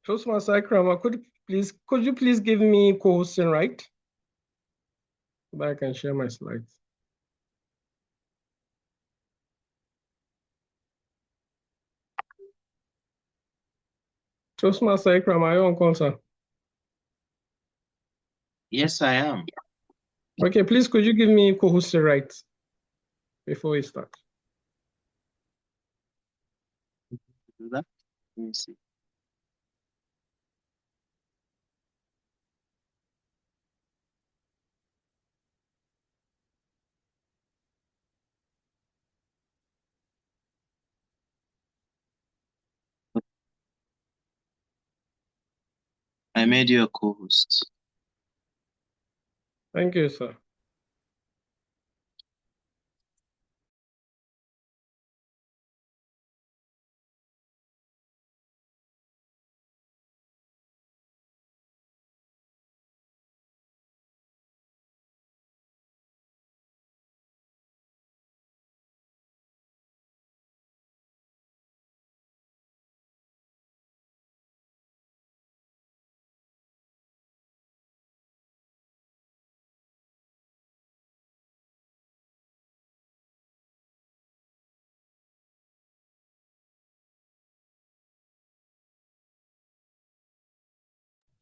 Toastmaster Ikrama, could you please give me co-hosting right? So that I can share my slides. Toastmaster Ikrama, are you on call, sir? Yes, I am. Okay, please could you give me co-hosting right before we start? Do that. Let me see. I made you a co-host. Thank you, sir.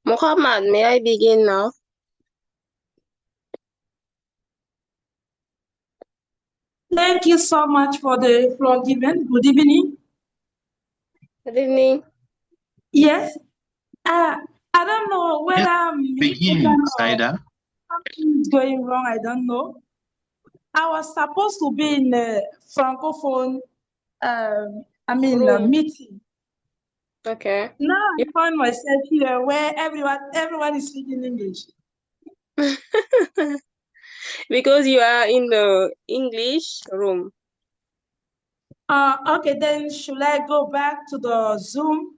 Muhammad, may I begin now? Thank you so much for the floor given. Good evening. Good evening. Yes. I don't know whether I'm Begin, Saida. something is going wrong. I don't know. I was supposed to be in a francophone, Room. meeting. Okay. Now I find myself here where everyone is speaking English. Because you are in the English room. Okay, then should I go back to the Zoom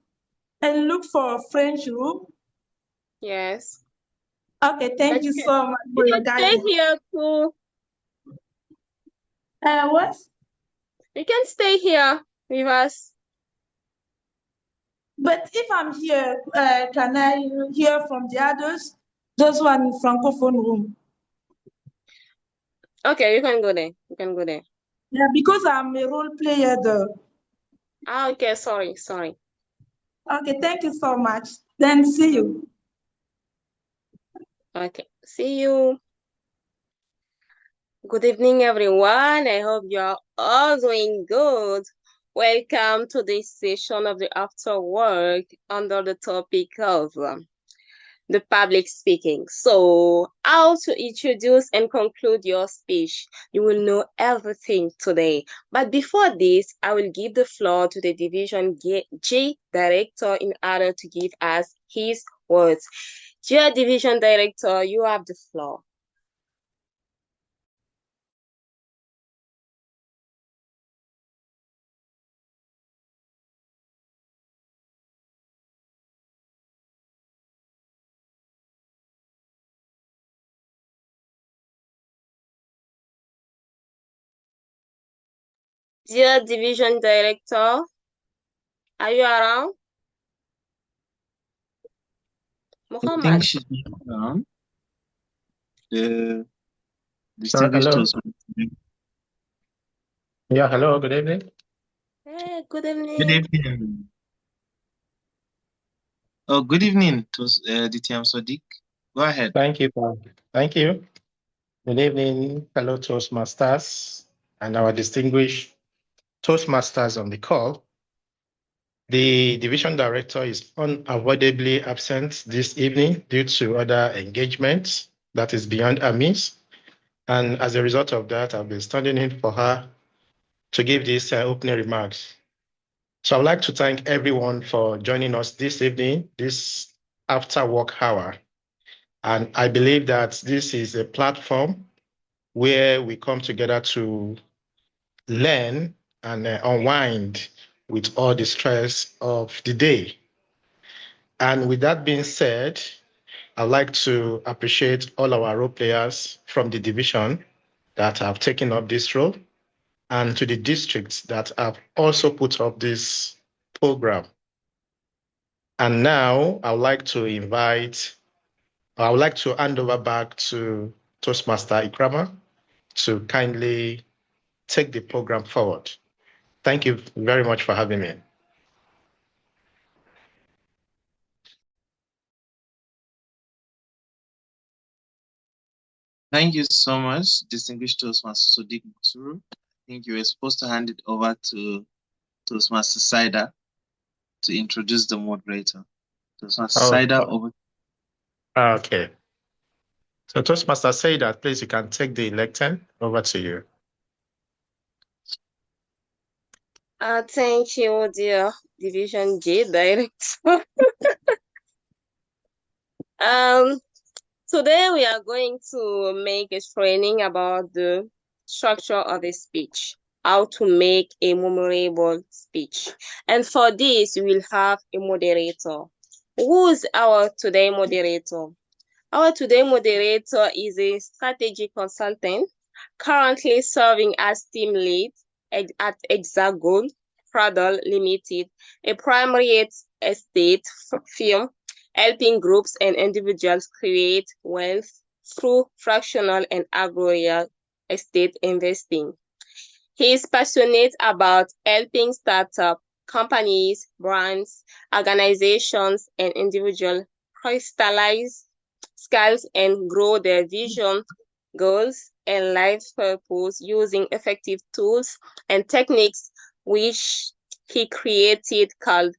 and look for a French room? Yes. Okay, thank you so much for You your can stay guidance. here too. What? You can stay here with us. But if I'm here, can I hear from the others? Those who are in francophone room. Okay, you can go there. You can go there. Yeah, because I'm a role player though. Ah, okay, sorry. Okay, thank you so much. Then see you. Okay, see you. Good evening, everyone. I hope you're all doing good. Welcome to this session of the Afterwork under the topic of the public speaking. So, how to introduce and conclude your speech. You will know everything today. But before this, I will give the floor to the Division G Director in order to give us his words. Dear Division Director, you have the floor. Dear Division Director, are you around? I Muhammad. think she's not around. The distinguished Hello. Toastmaster. Yeah, hello, good evening. Hey, good evening. Good evening. Oh, good evening, DTM Sadiq. Go ahead. Thank you. Thank you. Good evening, fellow Toastmasters and our distinguished Toastmasters on the call. The division director is unavoidably absent this evening due to other engagements that is beyond our means. And as a result of that, I've been standing in for her to give these opening remarks. So I'd like to thank everyone for joining us this evening, this after work hour. And I believe that this is a platform where we come together to learn and unwind with all the stress of the day. And with that being said, I'd like to appreciate all our role players from the division that have taken up this role and to the districts that have also put up this program. And now I would like to hand over back to Toastmaster Ikrama to kindly take the program forward. Thank you very much for having me. Thank you so much, distinguished Toastmaster Sodiq Matsuru. I think you were supposed to hand it over to Toastmaster Saida to introduce the moderator. Toastmaster Saida, over. Okay. So Toastmaster Saida, please, you can take the lectern. Over to you. Thank you, dear Division J Director. Today we are going to make a training about the structure of a speech, how to make a memorable speech. And for this, we will have a moderator. Who is our today moderator? Our today moderator is a strategy consultant currently serving as team lead at Hexagon Pradal Limited, a primary estate firm helping groups and individuals create wealth through fractional and agro-real estate investing. He is passionate about helping startup companies, brands, organizations, and individuals crystallize skills and grow their vision, goals, and life purpose using effective tools and techniques which he created called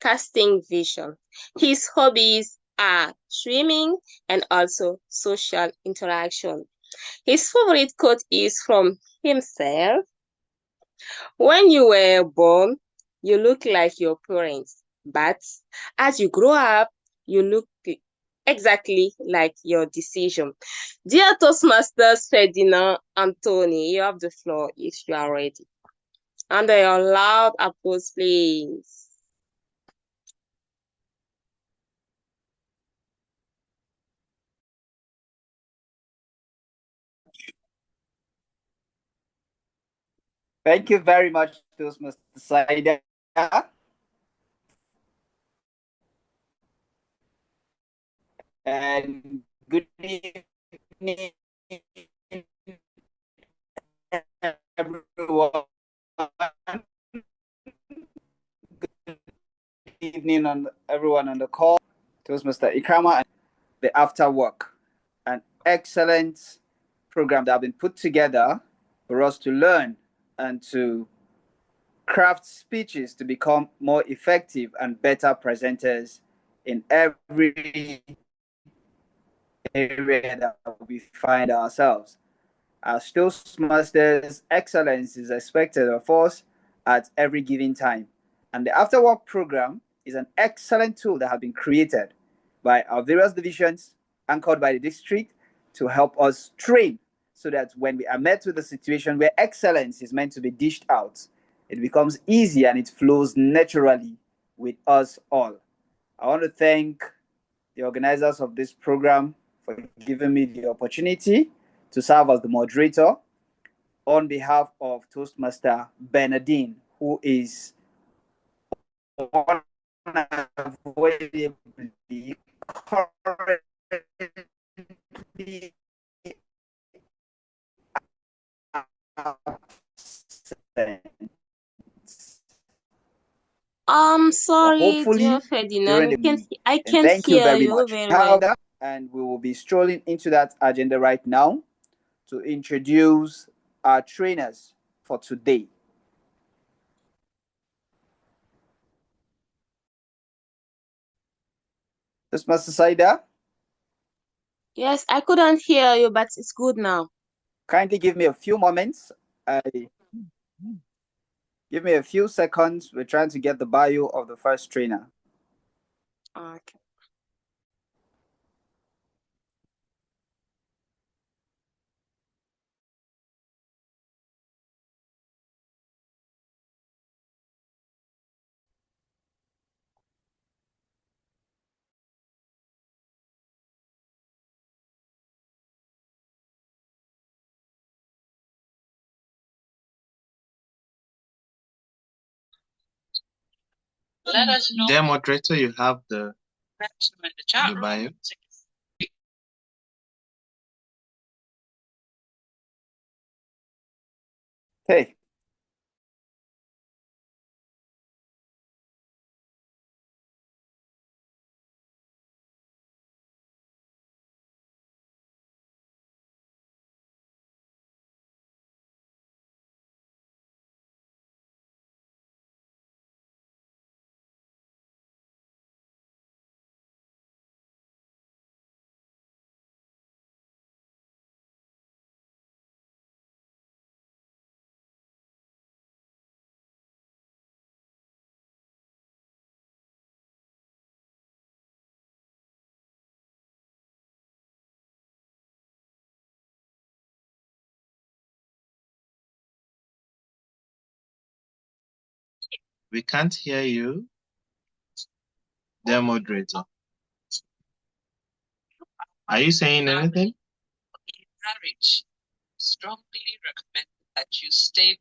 casting vision. His hobbies are swimming and also social interaction. His favorite quote is from himself: "When you were born, you look like your parents, but as you grow up, you look exactly like your decision." Dear Toastmasters Ferdinand Anthony, you have the floor if you are ready. Under your loud applause, please. Thank you very much, Toastmaster Saida. And good evening, everyone. Good evening, everyone on the call. Toastmaster Ikrama and the Afterwork, an excellent program that has been put together for us to learn and to craft speeches to become more effective and better presenters in every area that we find ourselves. As Toastmasters, excellence is expected of us at every given time. And the Afterwork program is an excellent tool that has been created by our various divisions, anchored by the district, to help us train so that when we are met with a situation where excellence is meant to be dished out, it becomes easy and it flows naturally with us all. I want to thank the organizers of this program for giving me the opportunity to serve as the moderator on behalf of Toastmaster Bernardine, who is unavoidably currently absent. Sorry, Hopefully dear during Ferdinand, the meeting. I And can't thank you hear very you much. very well. And we will be strolling into that agenda right now to introduce our trainers for today. This Master Saida. Yes, I couldn't hear you, but it's good now. Kindly give me a few moments. Give me a few seconds. We're trying to get the bio of the first trainer. Okay. Let us know. Dear moderator, you have the bio. Okay. We can't hear you, dear moderator. Are you saying anything? Encourage. Strongly recommend that you stay.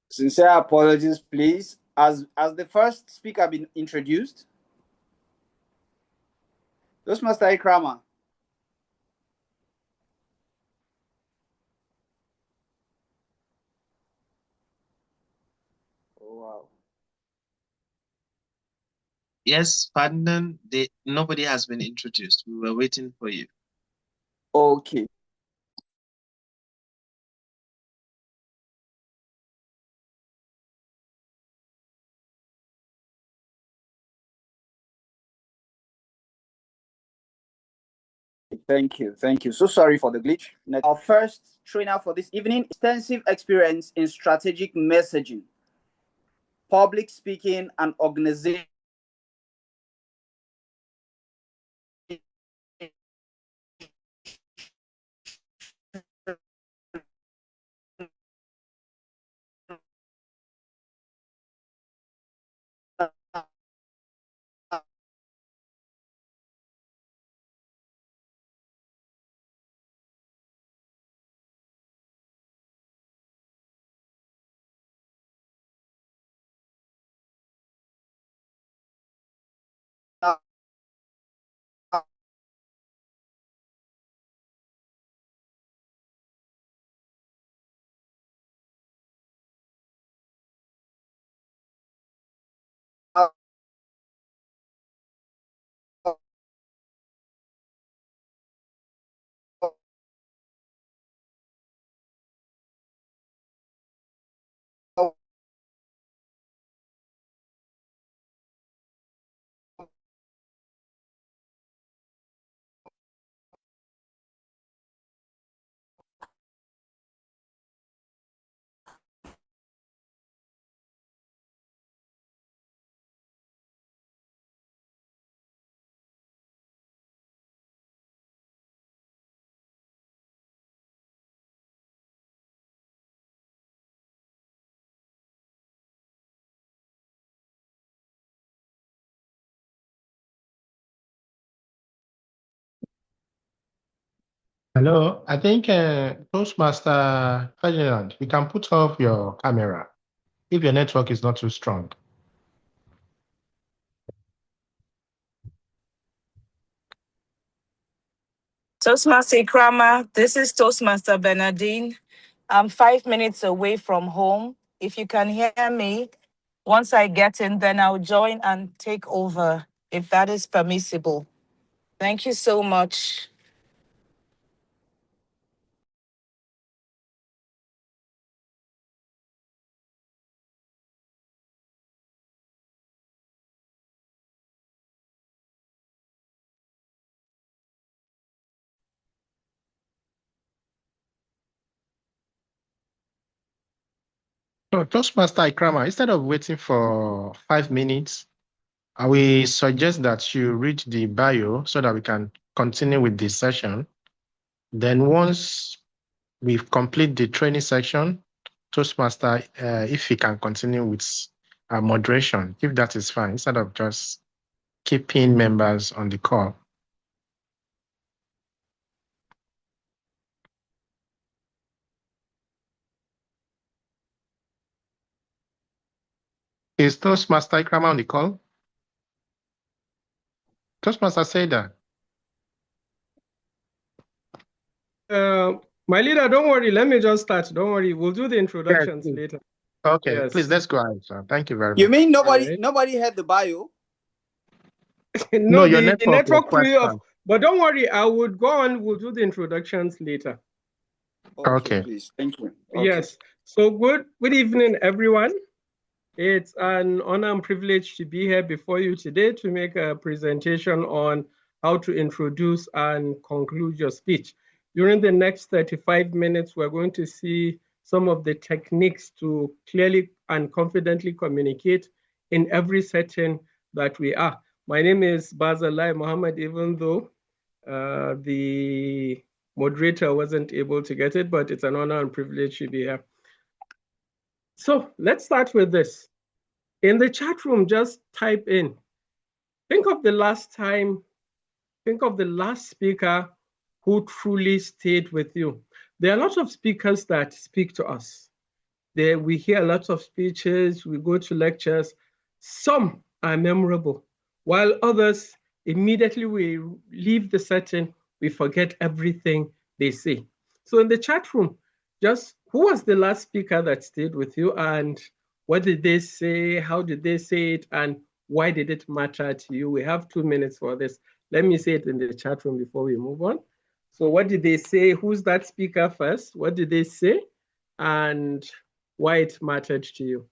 Sincere apologies, please. As the first speaker been introduced, Toastmaster Ikrama. Oh wow. Yes, pardon. Nobody has been introduced. We were waiting for you. Okay. Thank you. Thank you. So sorry for the glitch. Our first trainer for this evening, extensive experience in strategic messaging, public speaking, and organization. Hello, I think Toastmaster Ferdinand, you can put off your camera if your network is not too strong. Toastmaster Ikrama, this is Toastmaster Bernardine. I'm 5 minutes away from home. If you can hear me, once I get in, then I'll join and take over, if that is permissible. Thank you so much. So Toastmaster Ikrama, instead of waiting for 5 minutes, I will suggest that you read the bio so that we can continue with the session. Then once we complete the training section, Toastmaster, if he can continue with moderation, if that is fine, instead of just keeping members on the call. Is Toastmaster Ikrama on the call? Toastmaster say that. My leader, don't worry. Let me just start. Don't worry. We'll do the introductions Yes, later. okay, Yes. please, let's go ahead, sir. Thank you very much. You mean Alright. nobody had the bio? No, your the network was quite threw off. fast. But don't worry. I would go on. We'll do the introductions later. Okay. Please. Thank you. Yes. So good evening, everyone. It's an honor and privilege to be here before you today to make a presentation on how to introduce and conclude your speech. During the next 35 minutes, we're going to see some of the techniques to clearly and confidently communicate in every setting that we are. My name is Bazalai Mohammed, even though the moderator wasn't able to get it, but it's an honor and privilege to be here. So let's start with this. In the chat room, just type in, think of the last speaker who truly stayed with you. There are lots of speakers that speak to us. We hear lots of speeches, we go to lectures. Some are memorable, while others, immediately we leave the setting, we forget everything they say. So in the chat room, just who was the last speaker that stayed with you, and what did they say, how did they say it, and why did it matter to you? We have 2 minutes for this. Let me say it in the chat room before we move on. So what did they say? Who's that speaker first? What did they say? And why it mattered to you?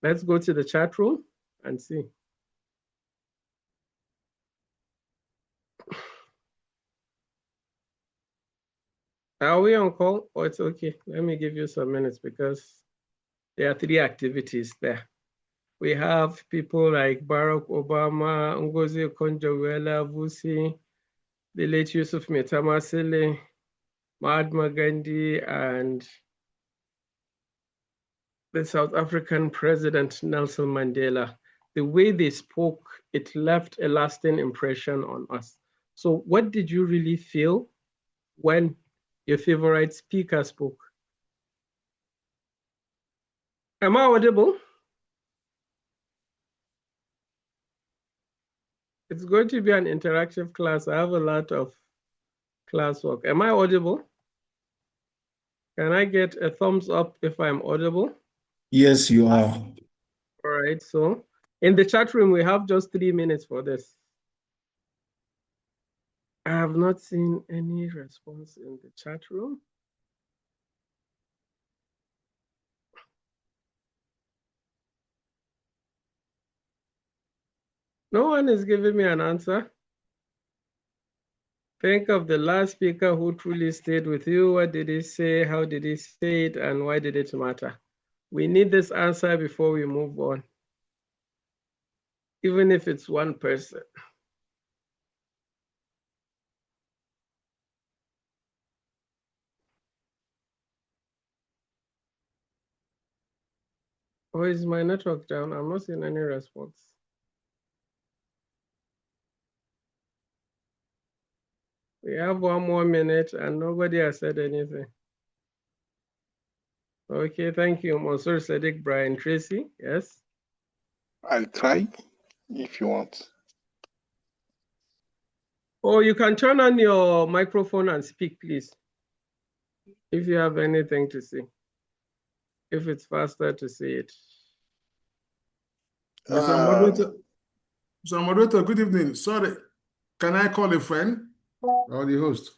Let's go to the chat room and see. Are we on call? Oh, it's okay. Let me give you some minutes because there are 3 activities there. We have people like Barack Obama, Ngozi Okonjo-Iweala, Vusi, the late Yusuf Metamasile, Mahatma Gandhi, and the South African President Nelson Mandela. The way they spoke, it left a lasting impression on us. So what did you really feel when your favorite speaker spoke? Am I audible? It's going to be an interactive class. I have a lot of classwork. Am I audible? Can I get a thumbs up if I'm audible? Yes, you are. All right, so in the chat room, we have just 3 minutes for this. I have not seen any response in the chat room. No one is giving me an answer. Think of the last speaker who truly stayed with you. What did he say? How did he say it? And why did it matter? We need this answer before we move on, even if it's one person. Or is my network down? I'm not seeing any response. We have 1 more minute and nobody has said anything. Okay, thank you. Monsieur Sadiq, Brian Tracy, yes? I'll try if you want. Oh, you can turn on your microphone and speak, please. If you have anything to say. If it's faster to say it. Mr. Moderator, good evening. Sorry, can I call a friend or the host?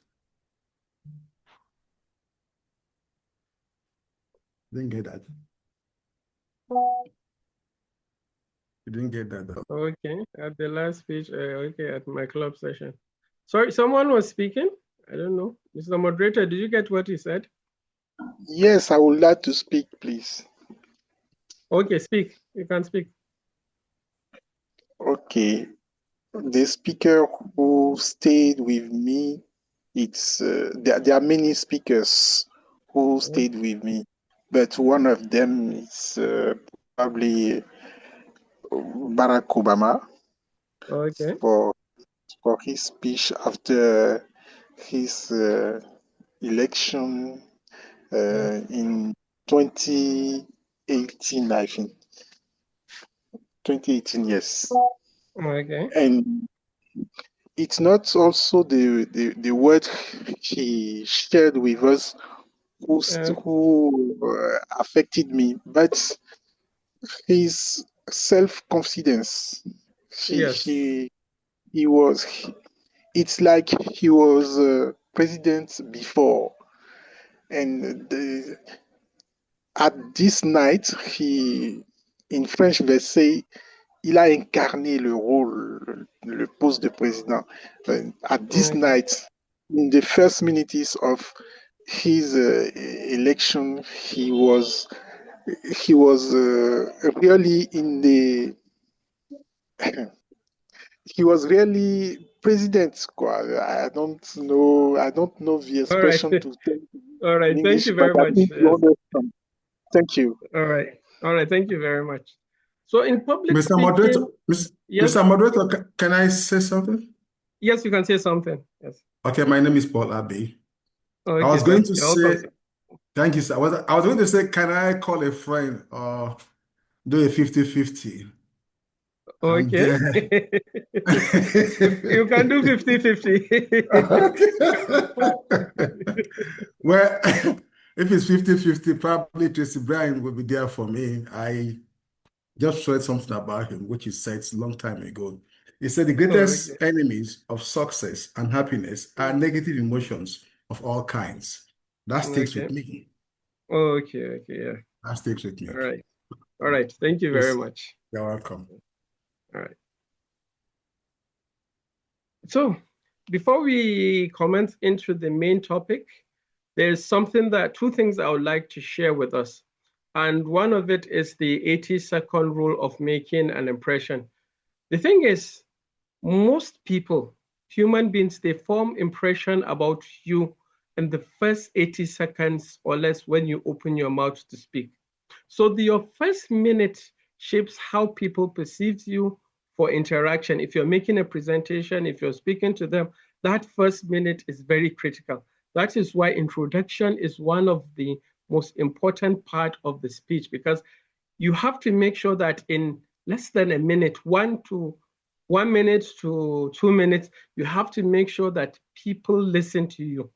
Didn't get that. You didn't get that though. Okay, at the last speech, okay, at my club session. Sorry, someone was speaking? I don't know. Mr. Moderator, did you get what he said? Yes, I would like to speak, please. Okay, speak. You can speak. Okay. The speaker who stayed with me, there are many speakers who stayed with me, but one of them is probably Barack Obama. Okay. For his speech after his election in 2018, I think. 2018, yes. Okay. And it's not also the word he shared with us who affected me, but his self-confidence. It's like he was president before, and at this night, in French, they say, il a incarné le poste de président. At this night, in the first minutes of his election, he was really in the he was really president. I don't know the expression to tell All right, in thank English, you but very I much. think you understand. Thank you. All right, thank you very much. So in public Mr. speaking, Moderator, yes? Mr. Moderator, can I say something? Yes, you can say something. Yes. Okay, my name is Paul Abbey. Okay, I was going to welcome, say, thank you, sir. I was going to say, can I call a friend or do a 50-50? Okay. You can do 50-50. Well, if it's 50-50, probably Tracy Bryan will be there for me. I just read something about him, which he said a long time ago. He said the greatest enemies of success and happiness are negative emotions of all kinds. That sticks with me. Okay, yeah. That sticks with me. All right. Thank you very much. You're welcome. All right. So before we comment into the main topic, there's two things I would like to share with us. And one of it is the 80-second rule of making an impression. The thing is, most people, human beings, they form impression about you in the first 80 seconds or less when you open your mouth to speak. So your first minute shapes how people perceive you for interaction. If you're making a presentation, if you're speaking to them, that first minute is very critical. That is why introduction is one of the most important part of the speech, because you have to make sure that in less than a minute, 1 minute to 2 minutes, you have to make sure that people listen to you.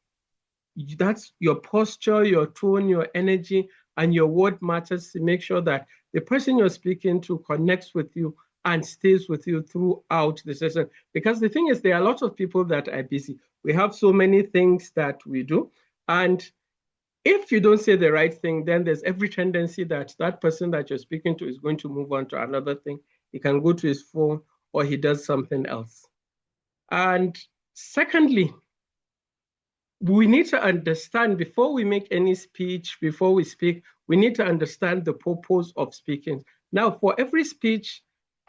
That's your posture, your tone, your energy, and your word matters to make sure that the person you're speaking to connects with you and stays with you throughout the session. Because the thing is, there are a lot of people that are busy. We have so many things that we do. And if you don't say the right thing, then there's every tendency that that person that you're speaking to is going to move on to another thing. He can go to his phone or he does something else. And secondly, we need to understand before we make any speech, before we speak, we need to understand the purpose of speaking. Now, for every speech,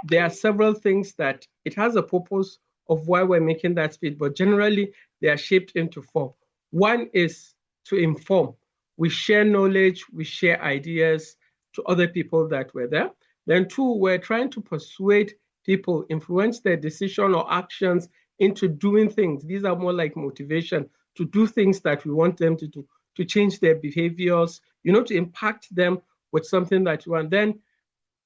there are several things that it has a purpose of why we're making that speech, but generally they are shaped into 4. One is to inform. We share knowledge, we share ideas to other people that were there. Then 2, we're trying to persuade people, influence their decision or actions into doing things. These are more like motivation to do things that we want them to do, to change their behaviors, to impact them with something that you want. Then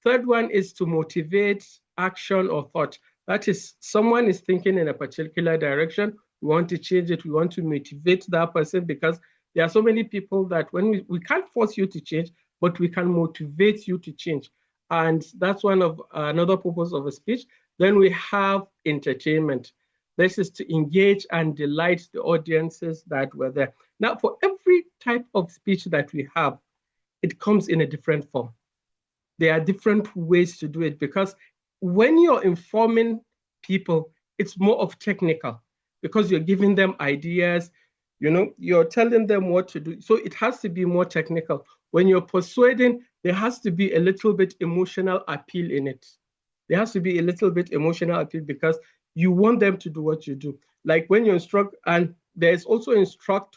third one is to motivate action or thought. That is, someone is thinking in a particular direction. We want to change it. We want to motivate that person, because there are so many people that when we can't force you to change, but we can motivate you to change. And that's one of another purpose of a speech. Then we have entertainment. This is to engage and delight the audiences that were there. Now, for every type of speech that we have, it comes in a different form. There are different ways to do it, because when you're informing people, it's more of technical, because you're giving them ideas, you're telling them what to do. So it has to be more technical. When you're persuading, there has to be a little bit emotional appeal in it. There has to be a little bit emotional appeal, because you want them to do what you do. Like when you instruct, and there's also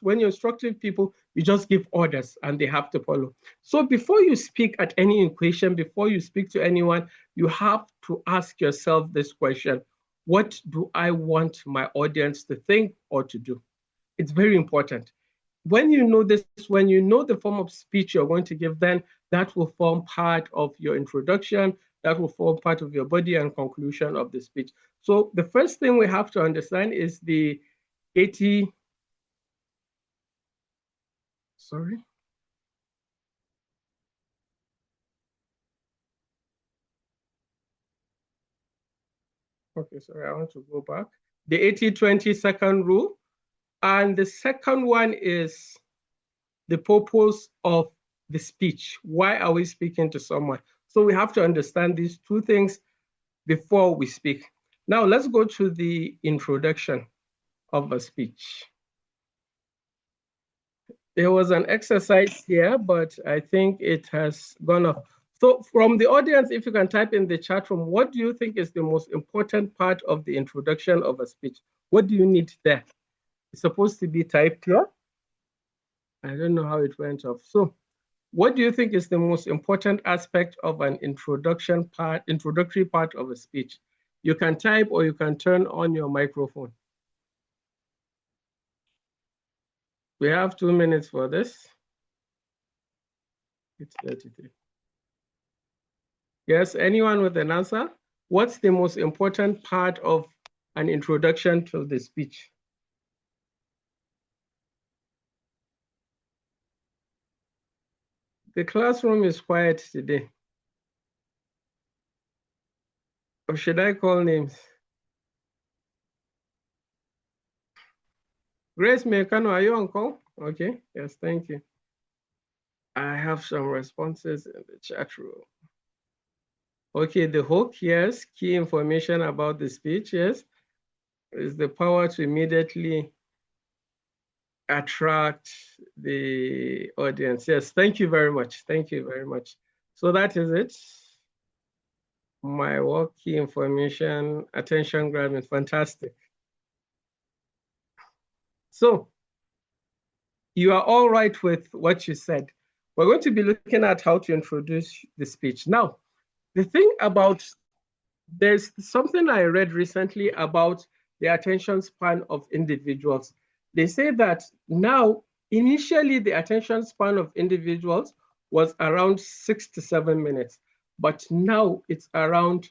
when you're instructing people, you just give orders and they have to follow. So before you speak at any equation, before you speak to anyone, you have to ask yourself this question: what do I want my audience to think or to do? It's very important. When you know this, when you know the form of speech you're going to give, then that will form part of your introduction, that will form part of your body and conclusion of the speech. So the first thing we have to understand is the 80, sorry. Okay, sorry, I want to go back. The 80-20 second rule. And the second one is the purpose of the speech. Why are we speaking to someone? So we have to understand these two things before we speak. Now let's go to the introduction of a speech. There was an exercise here, but I think it has gone off. So from the audience, if you can type in the chat room, what do you think is the most important part of the introduction of a speech? What do you need there? It's supposed to be typed here. I don't know how it went off. So what do you think is the most important aspect of an introductory part of a speech? You can type or you can turn on your microphone. We have 2 minutes for this. It's 33. Yes, anyone with an answer? What's the most important part of an introduction to the speech? The classroom is quiet today. Or should I call names? Grace Mekano, are you on call? Okay, yes, thank you. I have some responses in the chat room. Okay, the hook, yes. Key information about the speech, yes. Is the power to immediately attract the audience. Yes, thank you very much. Thank you very much. So that is it. My work, key information, attention grabbing, fantastic. So you are all right with what you said. We're going to be looking at how to introduce the speech. Now, the thing about, there's something I read recently about the attention span of individuals. They say that now, initially the attention span of individuals was around 6 to 7 minutes, but now it's around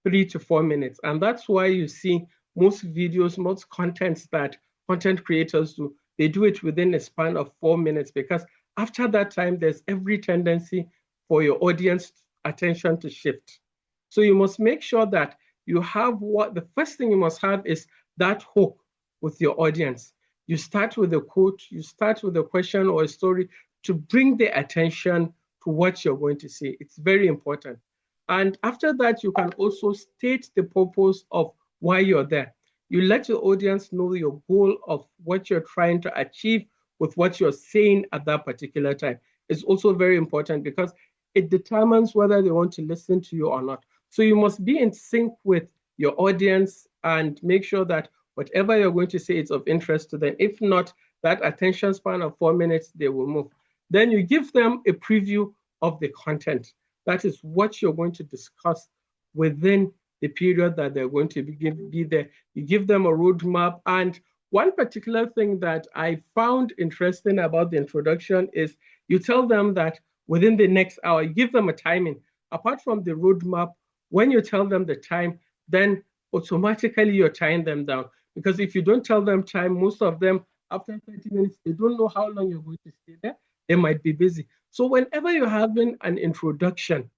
3 to 4 minutes. And that's why you see most videos, most contents that content creators do, they do it within a span of 4 minutes, because after that time, there's every tendency for your audience attention to shift. So you must make sure that you have the first thing you must have is that hook with your audience. You start with a quote, you start with a question or a story to bring their attention to what you're going to say. It's very important. And after that, you can also state the purpose of why you're there. You let your audience know your goal of what you're trying to achieve with what you're saying at that particular time. It's also very important, because it determines whether they want to listen to you or not. So you must be in sync with your audience and make sure that whatever you're going to say is of interest to them. If not, that attention span of 4 minutes, they will move. Then you give them a preview of the content. That is what you're going to discuss within the period that they're going to be there. You give them a roadmap. And one particular thing that I found interesting about the introduction is you tell them that within the next hour, you give them a timing. Apart from the roadmap, when you tell them the time, then automatically you're tying them down. Because if you don't tell them time, most of them, after 30 minutes, they don't know how long you're going to stay there. They might be busy. So whenever you're having an introduction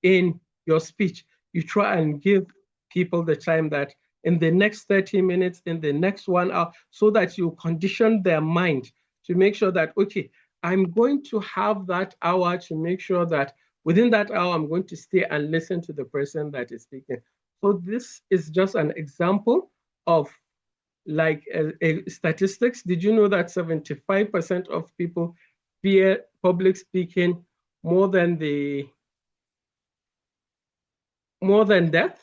in your speech, you try and give people the time that in the next 30 minutes, in the next 1 hour, so that you condition their mind to make sure that, okay, I'm going to have that hour to make sure that within that hour, I'm going to stay and listen to the person that is speaking. So this is just an example of like statistics. Did you know that 75% of people fear public speaking more than death?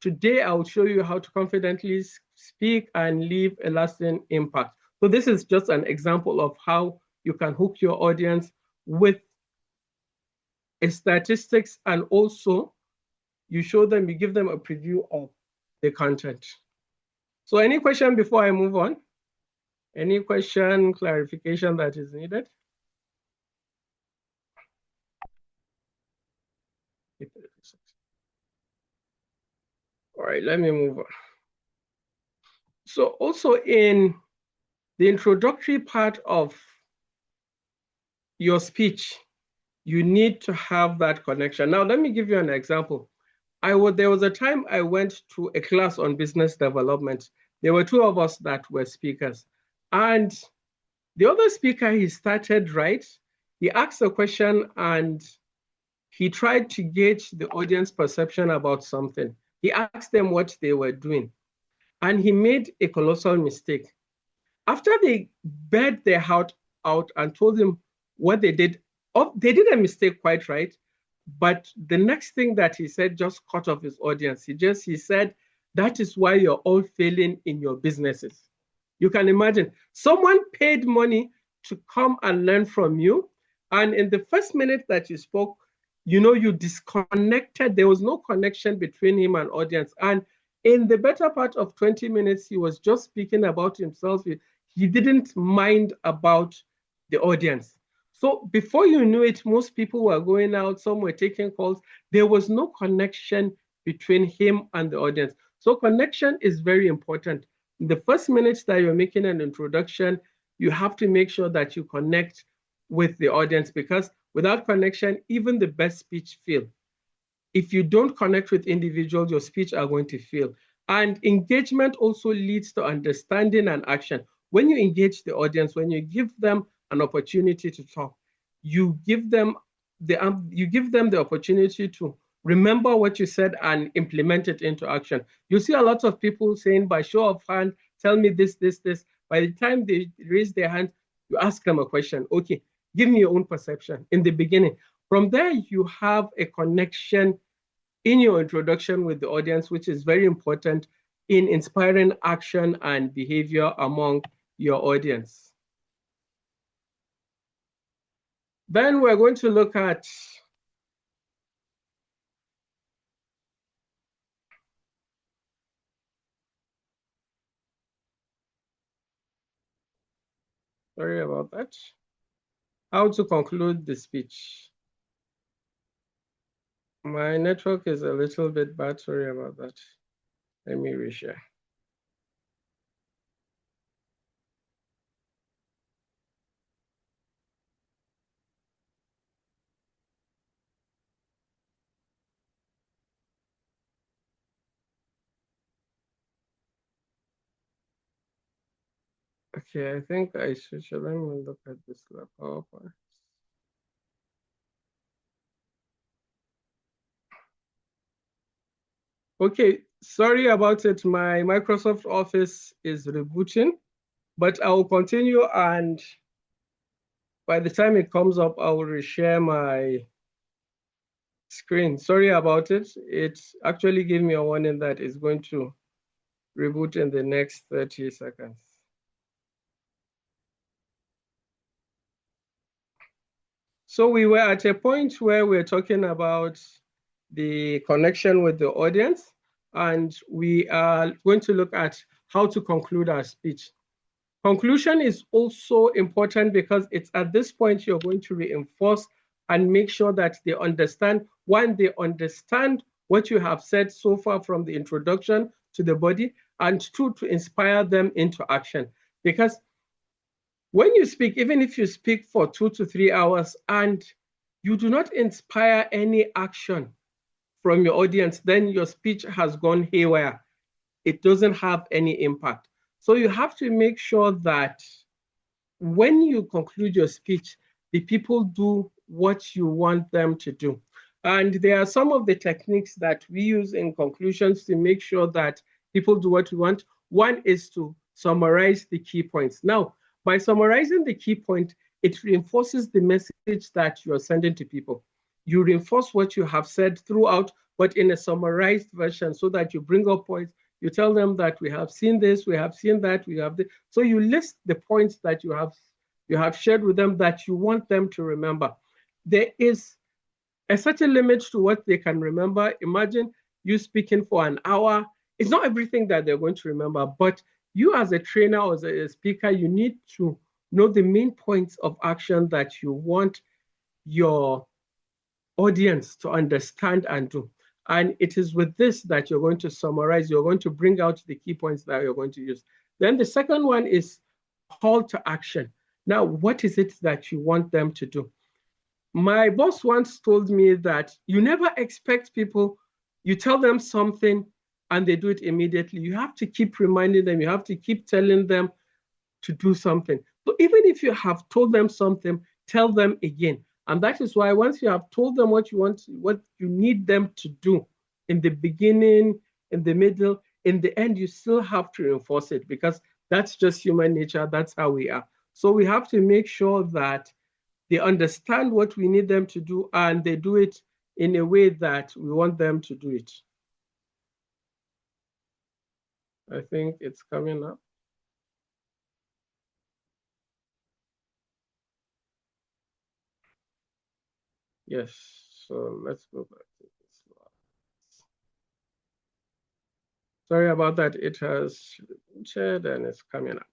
Today, I will show you how to confidently speak and leave a lasting impact. So this is just an example of how you can hook your audience with statistics, and also you show them, you give them a preview of the content. So any question before I move on? Any question, clarification that is needed? All right, let me move on. So also in the introductory part of your speech, you need to have that connection. Now, let me give you an example. There was a time I went to a class on business development. There were two of us that were speakers. And the other speaker, he started right. He asked a question and he tried to gauge the audience perception about something. He asked them what they were doing. And he made a colossal mistake. After they bared their heart out and told him what they did a mistake, quite right. But the next thing that he said just cut off his audience. He said, that is why you're all failing in your businesses. You can imagine, someone paid money to come and learn from you. And in the first minute that you spoke, you disconnected. There was no connection between him and audience. And in the better part of 20 minutes, he was just speaking about himself. He didn't mind about the audience. So before you knew it, most people were going out, some were taking calls. There was no connection between him and the audience. So connection is very important. In the first minutes that you're making an introduction, you have to make sure that you connect with the audience, because without connection, even the best speech fails. If you don't connect with individuals, your speech are going to fail. And engagement also leads to understanding and action. When you engage the audience, when you give them an opportunity to talk, you give them the opportunity to remember what you said and implement it into action. You see a lot of people saying, by show of hand, tell me this, this, this. By the time they raise their hand, you ask them a question. Okay, give me your own perception in the beginning. From there, you have a connection in your introduction with the audience, which is very important in inspiring action and behavior among your audience. Then we're going to look at sorry about that. How to conclude the speech. My network is a little bit bad, sorry about that. Let me reshare. Okay, I think I should let me look at this PowerPoint. Okay, sorry about it. My Microsoft Office is rebooting, but I will continue, and by the time it comes up, I will reshare my screen. Sorry about it. It actually gave me a warning that it's going to reboot in the next 30 seconds. So we were at a point where we're talking about the connection with the audience. and we are going to look at how to conclude our speech. Conclusion is also important because it's at this point you're going to reinforce and make sure that they understand. One, they understand what you have said so far from the introduction to the body, and two, to inspire them into action. Because when you speak, even if you speak for 2 to 3 hours and you do not inspire any action from your audience, then your speech has gone haywire. It doesn't have any impact. So you have to make sure that when you conclude your speech, the people do what you want them to do. And there are some of the techniques that we use in conclusions to make sure that people do what we want. One is to summarize the key points. Now, by summarizing the key point, it reinforces the message that you're sending to people. You reinforce what you have said throughout, but in a summarized version so that you bring up points. You tell them that we have seen this, we have seen that, we have this. So you list the points that you have shared with them that you want them to remember. There is a certain limit to what they can remember. Imagine you speaking for an hour. It's not everything that they're going to remember, but you as a trainer or as a speaker, you need to know the main points of action that you want your audience to understand and do. And it is with this that you're going to summarize, you're going to bring out the key points that you're going to use. Then the second one is call to action. Now, what is it that you want them to do? My boss once told me that you never expect people, you tell them something and they do it immediately. You have to keep reminding them, you have to keep telling them to do something. So even if you have told them something, tell them again. And that is why once you have told them what you want, what you need them to do in the beginning, in the middle, in the end, you still have to reinforce it because that's just human nature. That's how we are. So we have to make sure that they understand what we need them to do and they do it in a way that we want them to do it. I think it's coming up. Yes, so let's go back to this slide. Sorry about that. It has shared and it's coming up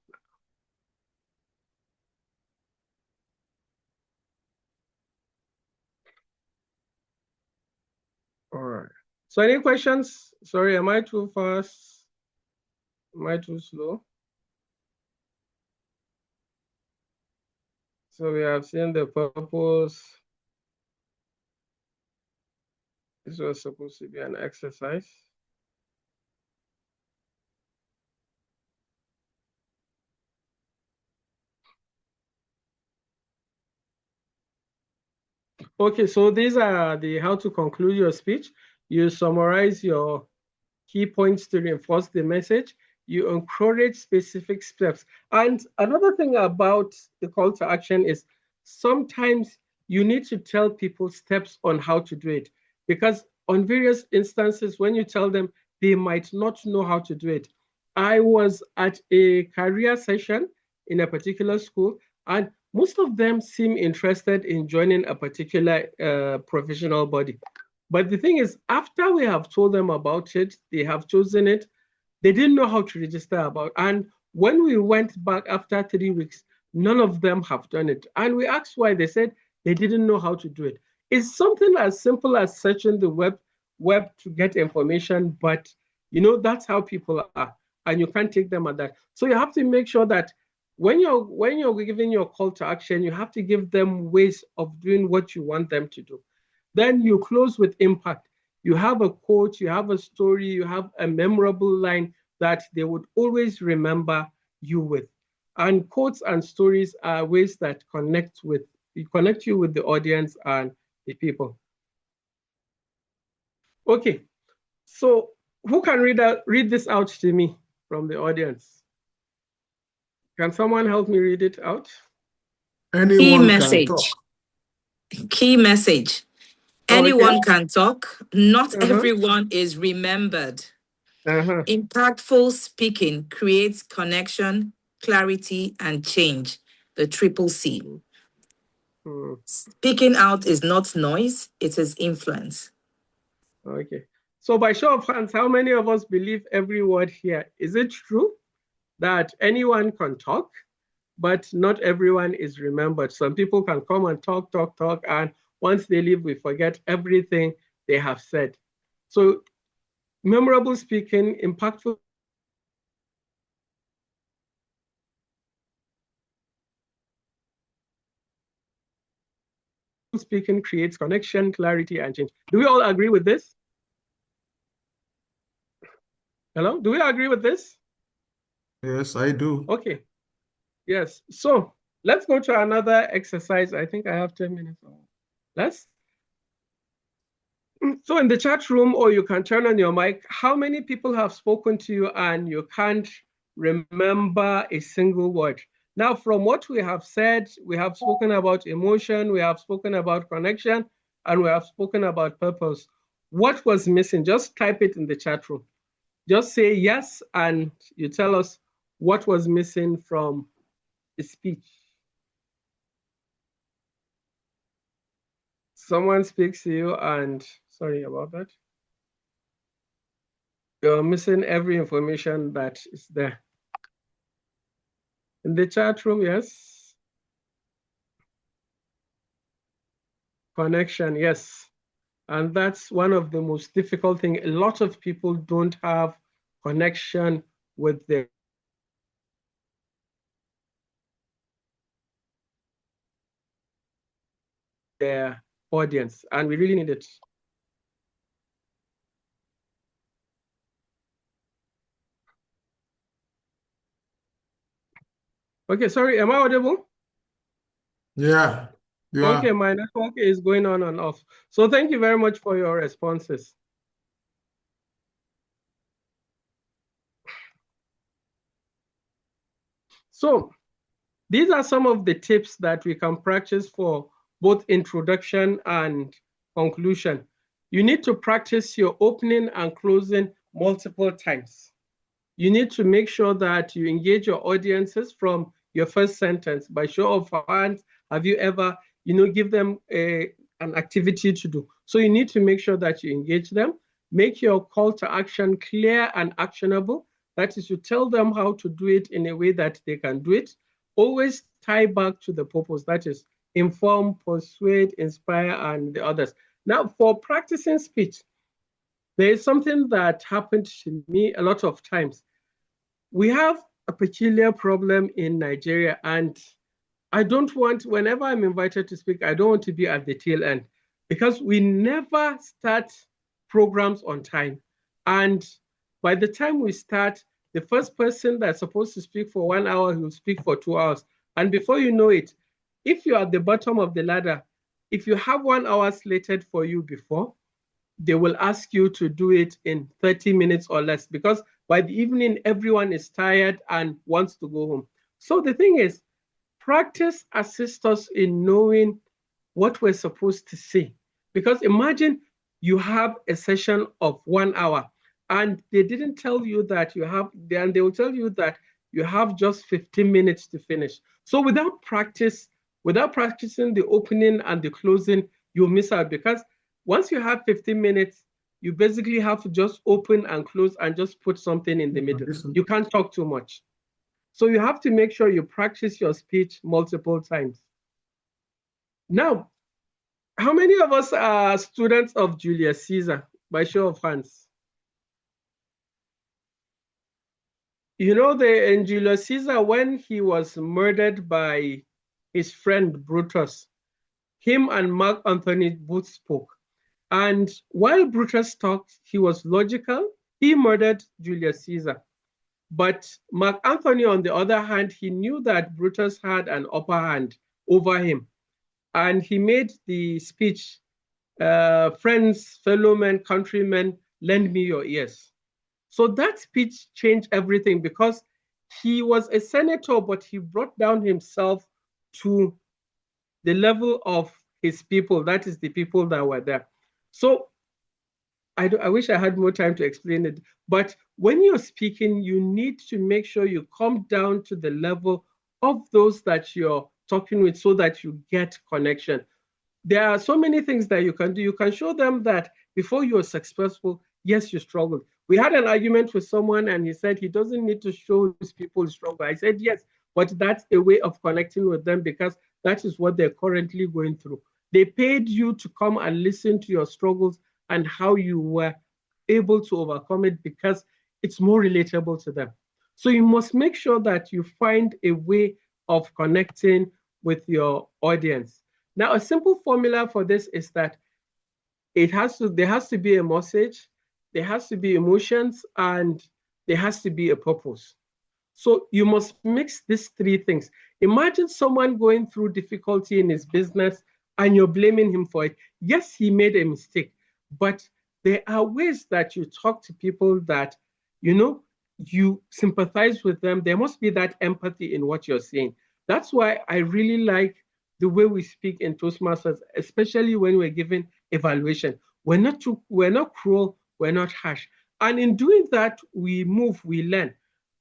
now. All right. So any questions? Sorry, am I too fast? Am I too slow? So we have seen the purpose. This was supposed to be an exercise. Okay, so these are the how to conclude your speech. You summarize your key points to reinforce the message. You encourage specific steps. And another thing about the call to action is sometimes you need to tell people steps on how to do it. Because on various instances, when you tell them, they might not know how to do it. I was at a career session in a particular school, and most of them seem interested in joining a particular professional body. But the thing is, after we have told them about it, they have chosen it, they didn't know how to register about. And when we went back after 3 weeks, none of them have done it. And we asked why. They said they didn't know how to do it. It's something as simple as searching the web to get information, but you know, that's how people are. And you can't take them at that. So you have to make sure that when you're giving your call to action, you have to give them ways of doing what you want them to do. Then you close with impact. You have a quote, you have a story, you have a memorable line that they would always remember you with. And quotes and stories are ways that connect you with the audience and the people. Okay, so who can read this out to me from the audience? Can someone help me read it out? Anyone can talk. Key message. Anyone can talk. Not everyone is remembered. Impactful speaking creates connection, clarity, and change. The triple C. Speaking out is not noise, it is influence. Okay. So by show of hands, how many of us believe every word here? Is it true that anyone can talk, but not everyone is remembered? Some people can come and talk, and once they leave, we forget everything they have said. So memorable speaking, impactful speaking creates connection, clarity, and change. Do we all agree with this? Hello? Do we agree with this? Yes, I do. Okay. Yes. So let's go to another exercise. I think I have 10 minutes. Let's. So in the chat room, or you can turn on your mic, how many people have spoken to you and you can't remember a single word? Now, from what we have said, we have spoken about emotion, we have spoken about connection, and we have spoken about purpose. What was missing? Just type it in the chat room. Just say yes, and you tell us what was missing from the speech. Someone speaks to you and, sorry about that. You're missing every information that is there. In the chat room, yes. Connection, yes. And that's one of the most difficult things. A lot of people don't have connection with their audience, and we really need it. Okay, sorry, am I audible? Yeah. Okay, my network is going on and off. So thank you very much for your responses. So these are some of the tips that we can practice for both introduction and conclusion. You need to practice your opening and closing multiple times. You need to make sure that you engage your audiences from your first sentence. By show of hands, have you ever, give them an activity to do? So you need to make sure that you engage them. Make your call to action clear and actionable. That is, you tell them how to do it in a way that they can do it. Always tie back to the purpose. That is, inform, persuade, inspire, and the others. Now, for practicing speech, there is something that happened to me a lot of times. We have a peculiar problem in Nigeria, and I don't want, whenever I'm invited to speak, I don't want to be at the tail end, because we never start programs on time. And by the time we start, the first person that's supposed to speak for 1 hour will speak for 2 hours. And before you know it, if you're at the bottom of the ladder, if you have 1 hour slated for you before, they will ask you to do it in 30 minutes or less, because by the evening, everyone is tired and wants to go home. So the thing is, practice assists us in knowing what we're supposed to say. Because imagine you have a session of 1 hour and they didn't tell you that you have, and they will tell you that you have just 15 minutes to finish. So without practicing the opening and the closing, you'll miss out, because once you have 15 minutes, you basically have to just open and close and just put something in the middle. You can't talk too much. So you have to make sure you practice your speech multiple times. Now, how many of us are students of Julius Caesar, by show of hands? You know, in Julius Caesar, when he was murdered by his friend Brutus, him and Mark Antony both spoke. And while Brutus talked, he was logical. He murdered Julius Caesar. But Mark Antony, on the other hand, he knew that Brutus had an upper hand over him. And he made the speech, friends, fellow men, countrymen, lend me your ears. So that speech changed everything, because he was a senator, but he brought down himself to the level of his people, that is the people that were there. So I wish I had more time to explain it, but when you're speaking, you need to make sure you come down to the level of those that you're talking with so that you get connection. There are so many things that you can do. You can show them that before you're successful, yes, you struggled. We had an argument with someone and he said he doesn't need to show his people struggle. I said, yes, but that's a way of connecting with them because that is what they're currently going through. They paid you to come and listen to your struggles and how you were able to overcome it because it's more relatable to them. So you must make sure that you find a way of connecting with your audience. Now, a simple formula for this is that there has to be a message, there has to be emotions, and there has to be a purpose. So you must mix these three things. Imagine someone going through difficulty in his business and you're blaming him for it. Yes, he made a mistake, but there are ways that you talk to people that, you sympathize with them. There must be that empathy in what you're saying. That's why I really like the way we speak in Toastmasters, especially when we're giving evaluation. We're not cruel, we're not harsh. And in doing that, we move, we learn.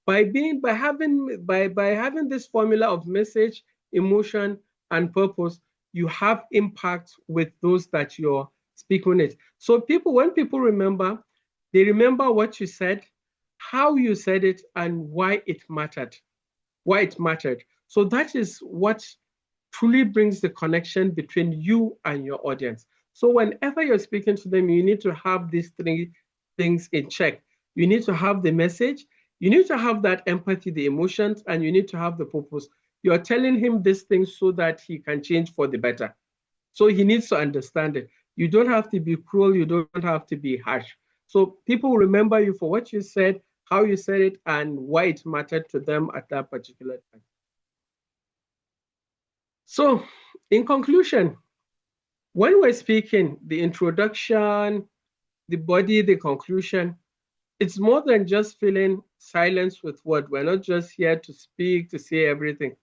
By having this formula of message, emotion, and purpose, you have impact with those that you're speaking with. So when people remember, they remember what you said, how you said it, and why it mattered. So that is what truly brings the connection between you and your audience. So whenever you're speaking to them, you need to have these three things in check. You need to have the message, you need to have that empathy, the emotions, and you need to have the purpose. You're telling him these things so that he can change for the better. So he needs to understand it. You don't have to be cruel, you don't have to be harsh. So people remember you for what you said, how you said it, and why it mattered to them at that particular time. So in conclusion, when we're speaking, the introduction, the body, the conclusion, it's more than just filling silence with words. We're not just here to speak, to say everything.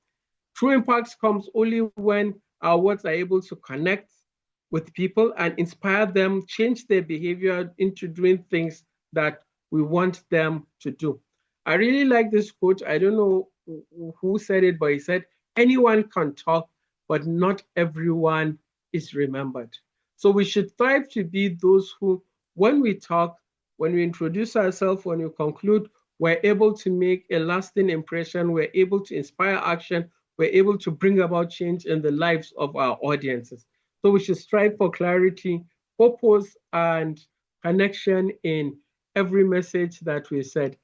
True impact comes only when our words are able to connect with people and inspire them, change their behavior into doing things that we want them to do. I really like this quote. I don't know who said it, but he said, anyone can talk, but not everyone is remembered. So we should strive to be those who, when we talk, when we introduce ourselves, when we conclude, we're able to make a lasting impression, we're able to inspire action, we're able to bring about change in the lives of our audiences. So we should strive for clarity, purpose, and connection in every message that we said.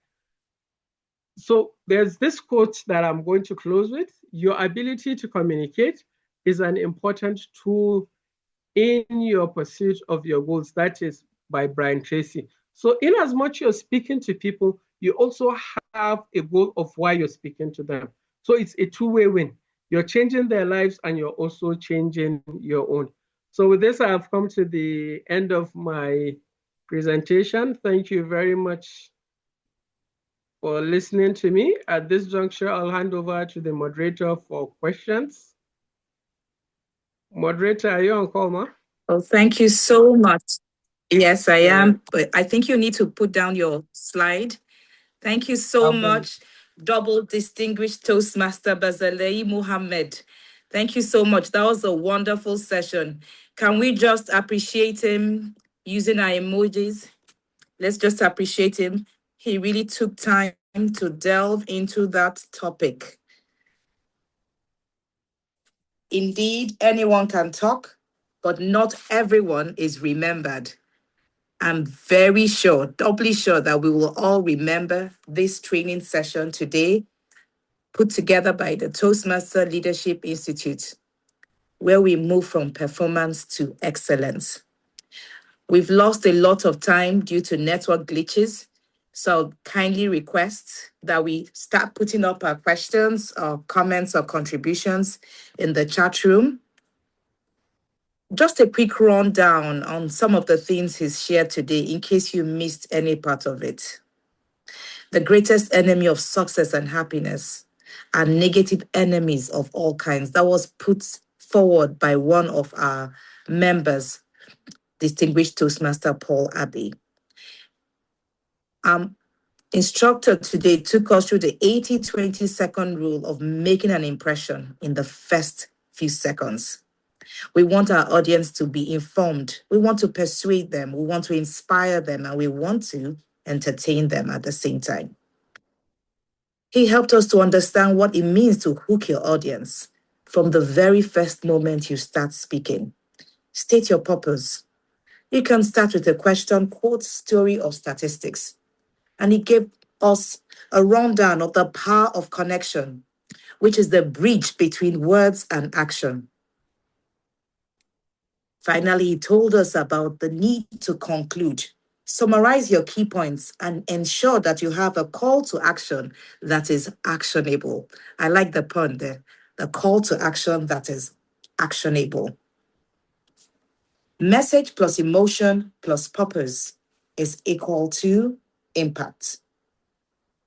So there's this quote that I'm going to close with. Your ability to communicate is an important tool in your pursuit of your goals. That is by Brian Tracy. So in as much you're speaking to people, you also have a goal of why you're speaking to them. So it's a two-way win. You're changing their lives and you're also changing your own. So with this, I have come to the end of my presentation. Thank you very much for listening to me. At this juncture, I'll hand over to the moderator for questions. Moderator, are you on call, ma? Oh, thank you so much. Yes, I am. But I think you need to put down your slide. Thank you so much, double distinguished Toastmaster Bazalei Muhammad. Thank you so much. That was a wonderful session. Can we just appreciate him using our emojis? Let's just appreciate him. He really took time to delve into that topic. Indeed, anyone can talk, but not everyone is remembered. I'm very sure, doubly sure, that we will all remember this training session today, put together by the Toastmaster Leadership Institute, where we move from performance to excellence. We've lost a lot of time due to network glitches, so I'll kindly request that we start putting up our questions or comments or contributions in the chat room. Just a quick rundown on some of the things he's shared today in case you missed any part of it. The greatest enemy of success and happiness are negative enemies of all kinds. That was put forward by one of our members, distinguished Toastmaster Paul Abbey. Instructor today took us through the 80-20 second rule of making an impression in the first few seconds. We want our audience to be informed. We want to persuade them. We want to inspire them, and we want to entertain them at the same time. He helped us to understand what it means to hook your audience from the very first moment you start speaking. State your purpose. You can start with a question, quote, story, or statistics. And he gave us a rundown of the power of connection, which is the bridge between words and action. Finally, he told us about the need to conclude. Summarize your key points and ensure that you have a call to action that is actionable. I like the pun there, the call to action that is actionable. Message plus emotion plus purpose is equal to impact.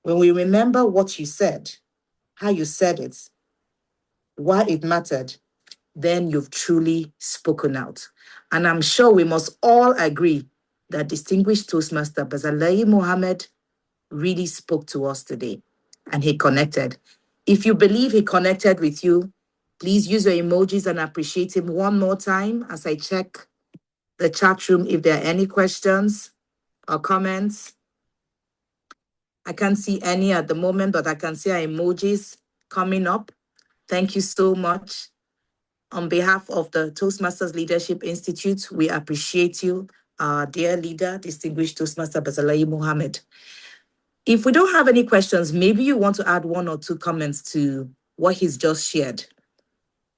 When we remember what you said, how you said it, why it mattered, then you've truly spoken out. And I'm sure we must all agree that distinguished Toastmaster Bazalai Mohammed really spoke to us today and he connected. If you believe he connected with you, please use your emojis and appreciate him one more time as I check the chat room if there are any questions or comments. I can't see any at the moment, but I can see our emojis coming up. Thank you so much. On behalf of the Toastmasters Leadership Institute, we appreciate you, our dear leader, distinguished Toastmaster Bazalai Mohammed. If we don't have any questions, maybe you want to add one or two comments to what he's just shared,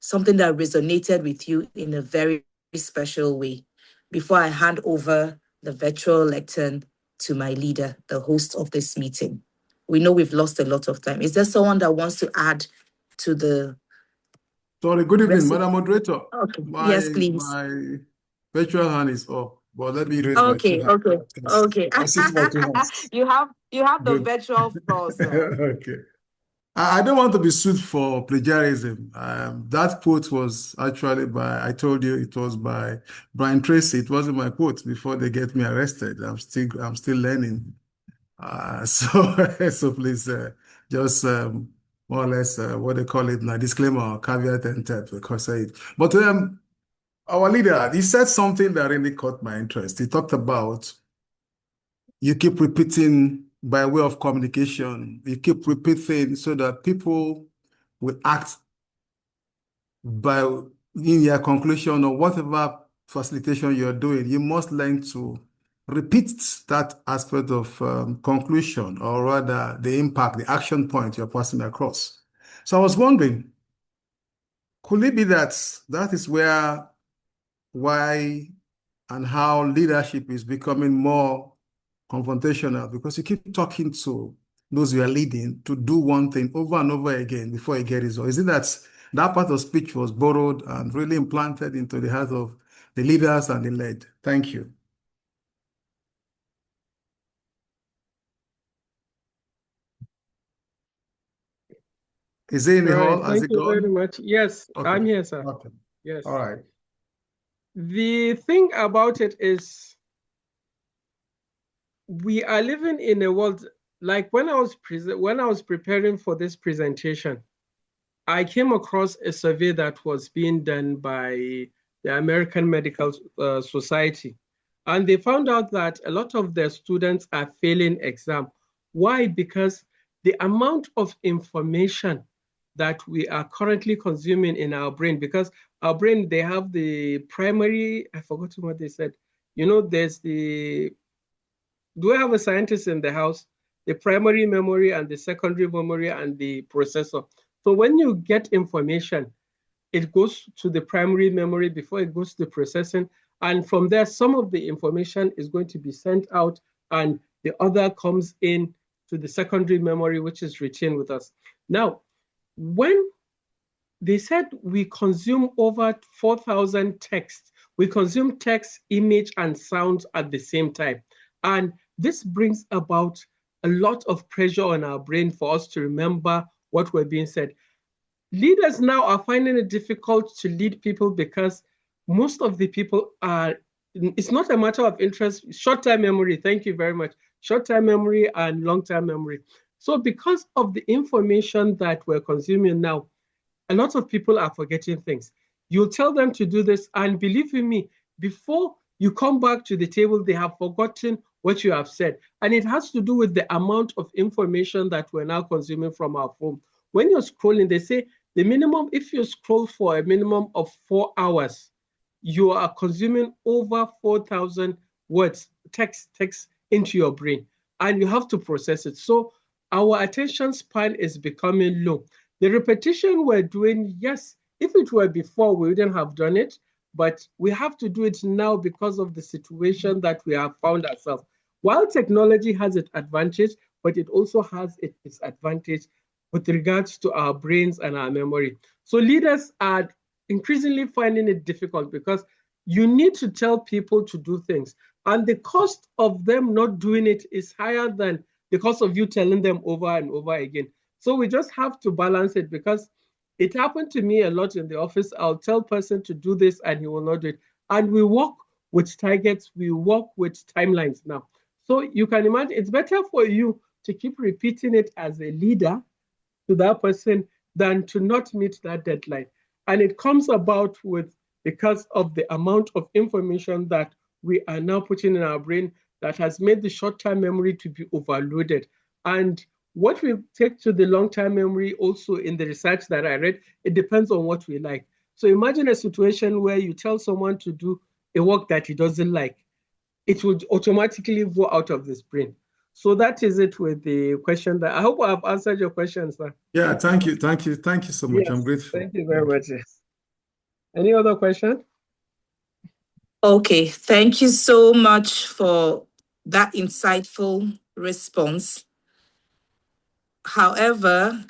something that resonated with you in a very special way, before I hand over the virtual lectern to my leader, the host of this meeting. We know we've lost a lot of time. Is there someone that wants to add to the... Sorry, good evening, Madam Moderator. Okay. Yes, please. My virtual hand is up, but let me raise my two hands. Okay. I sit for 2 hands. You have the Good. virtual floor, sir. Okay. I don't want to be sued for plagiarism. That quote was actually I told you it was by Brian Tracy. It wasn't my quote before they get me arrested. I'm still learning. So please just more or less what they call it now, disclaimer, caveat emptor, because I. But our leader, he said something that really caught my interest. He talked about you keep repeating by way of communication. You keep repeating so that people will act by in your conclusion or whatever facilitation you're doing. You must learn to repeat that aspect of conclusion, or rather the impact, the action point you're passing across. So I was wondering, could it be that is why and how leadership is becoming more confrontational, because you keep talking to those you are leading to do one thing over and over again before you get results? Is it that part of speech was borrowed and really implanted into the heart of the leaders and the led? Thank you. Is he in the hall? Thank you very much. Yes, okay. I'm here, sir. Okay. Yes. All right. The thing about it is we are living in a world, like when I was preparing for this presentation, I came across a survey that was being done by the American Medical Society. And they found out that a lot of their students are failing exam. Why? Because the amount of information that we are currently consuming in our brain, because our brain, they have the primary, I forgot what they said. You know, there's do we have a scientist in the house? The primary memory and the secondary memory and the processor. So when you get information, it goes to the primary memory before it goes to the processing. And from there, some of the information is going to be sent out and the other comes in to the secondary memory, which is retained with us. Now, when they said we consume over 4,000 texts, we consume text, image, and sounds at the same time. And this brings about a lot of pressure on our brain for us to remember what we're being said. Leaders now are finding it difficult to lead people because most of the people it's not a matter of interest, short-term memory, thank you very much, short-term memory and long-term memory. So because of the information that we're consuming now, a lot of people are forgetting things. You'll tell them to do this, and believe me, before you come back to the table, they have forgotten what you have said. And it has to do with the amount of information that we're now consuming from our phone. When you're scrolling, they say the minimum, if you scroll for a minimum of 4 hours, you are consuming over 4,000 words, text into your brain, and you have to process it. So our attention span is becoming low. The repetition we're doing, yes, if it were before, we wouldn't have done it, but we have to do it now because of the situation that we have found ourselves. While technology has its advantage, but it also has its disadvantage with regards to our brains and our memory. So leaders are increasingly finding it difficult because you need to tell people to do things, and the cost of them not doing it is higher than the cost of you telling them over and over again. So we just have to balance it, because it happened to me a lot in the office. I'll tell person to do this and he will not do it. And we work with targets, we work with timelines now. So you can imagine it's better for you to keep repeating it as a leader to that person than to not meet that deadline. And it comes about because of the amount of information that we are now putting in our brain that has made the short-term memory to be overloaded. And what we take to the long-term memory, also in the research that I read, it depends on what we like. So imagine a situation where you tell someone to do a work that he doesn't like. It would automatically go out of this brain. So that is it with the question. That I hope I have answered your question, sir. Yeah, thank you so much. Yes, I'm grateful. thank you very much. Any other question? Okay, thank you so much for that insightful response. However,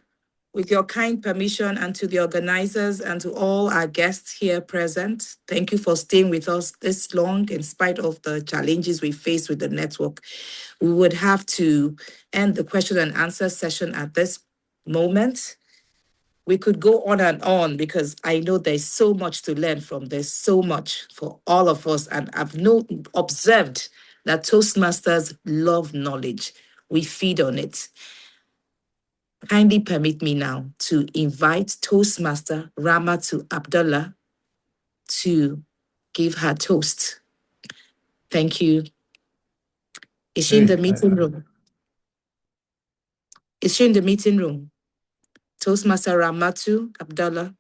with your kind permission, and to the organizers and to all our guests here present, thank you for staying with us this long in spite of the challenges we face with the network. We would have to end the question and answer session at this moment. We could go on and on because I know there's so much to learn from. There's so much for all of us. And I've observed that Toastmasters love knowledge. We feed on it. Kindly permit me now to invite Toastmaster Ramatu Abdullah to give her toast. Thank you. Is she in the meeting room? Is she in the meeting room? Toastmaster Ramatu Abdullah.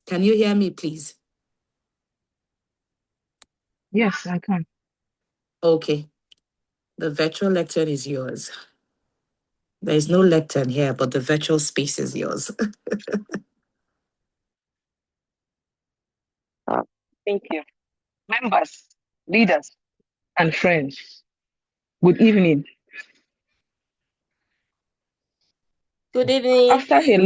Can you hear me, please? Yes, I can. Okay. The virtual lectern is yours. There is no lectern here, but the virtual space is yours. Thank you. Members, leaders, and friends, good evening. Good evening. After a